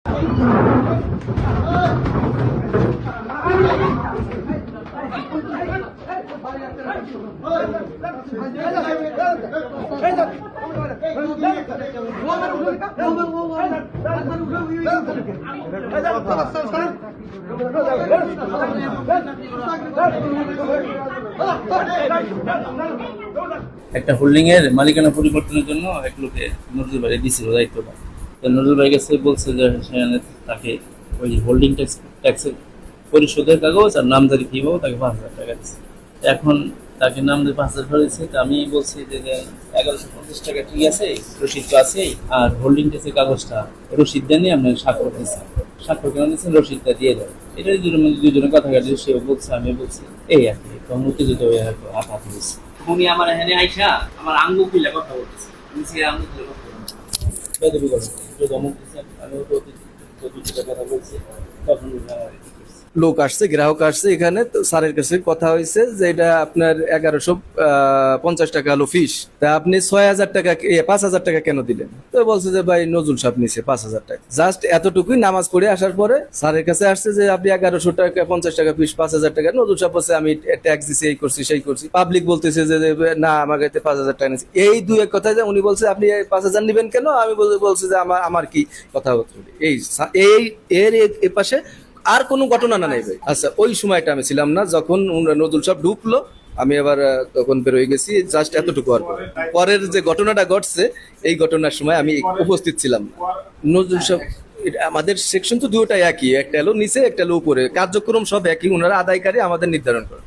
একটা হোল্ডিং এর মালিকানা পরিবর্তনের জন্য এক লোকে নজরুল ভাই দিছিল দায়িত্বটা। তো নজরুল ভাই কাছে বলছে যে সেখানে তাকে ওই হোল্ডিং ট্যাক্সের পরিশোধের কাগজ আর নামজারি ফি পাবো, তাকে 5,000 টাকা দিচ্ছে। এখন তাকে নামজারি 5,000 টাকা দিচ্ছে। তো আমি বলছি যে 1150 টাকা ঠিক আছে, রসিদ তো আছেই, আর হোল্ডিং ট্যাক্সের কাগজটা রসিদ দেননি, আপনার স্বাক্ষর দিচ্ছে, স্বাক্ষর কেন দিচ্ছেন, রসিদটা দিয়ে দেন। এটা দুজনের কথা কাটছে, সেও বলছে আমি বলছি, এই আর কি মুখে যদি হাত হয়েছে। উনি আমার এখানে আইসা আমার আঙ্গু খুলে কথা বলতেছে, আমি সে আঙ্গু খুলে কথা বলতেছি, আমি কথা বলছি, তখন লোক আসছে, গ্রাহক আসছে এখানে, তো স্যারের কাছে কথা হয়েছে যে এটা আপনার 1150 টাকা হলো ফিস, তা আপনি 6,000 টাকা 5,000 টাকা কেন দিলেন? তো বলছে যে ভাই নজরুল সাহেব নিছে 5,000 টাকা। জাস্ট এতটুকুই, নামাজ পড়ে আসার পরে স্যারের কাছে আসছে যে আপনি 1150 টাকা ফিস, 5,000 টাকা। নজরুল সাহেব বলছে আমি ট্যাক্স দিছি, এই করছি সেই করছি। পাবলিক বলতেছে যে না আমার কাছে 5,000 টাকা নিচ্ছে। এই দুই এক কথায় যে উনি বলছে আপনি 5,000 নিবেন কেন, আমি বলছি যে আমার কি কথা হচ্ছে এই এর পাশে আর কোনো ঘটনা না নাই ভাই। আচ্ছা, ওই সময়টা আমি ছিলাম না, যখন নজরুল সাহেব ঢুকলো আমি আবার তখন বেরোয় গেছি, জাস্ট এতটুকু। আর পরের যে ঘটনাটা ঘটছে, এই ঘটনার সময় আমি উপস্থিত ছিলাম না। নজরুল সাহেব, আমাদের সেকশন তো দুটোটাই একই, একটা এলো নিচে, একটা এলো উপরে, কার্যক্রম সব একই, ওনারা আদায়কারী, আমাদের নির্ধারণ করে।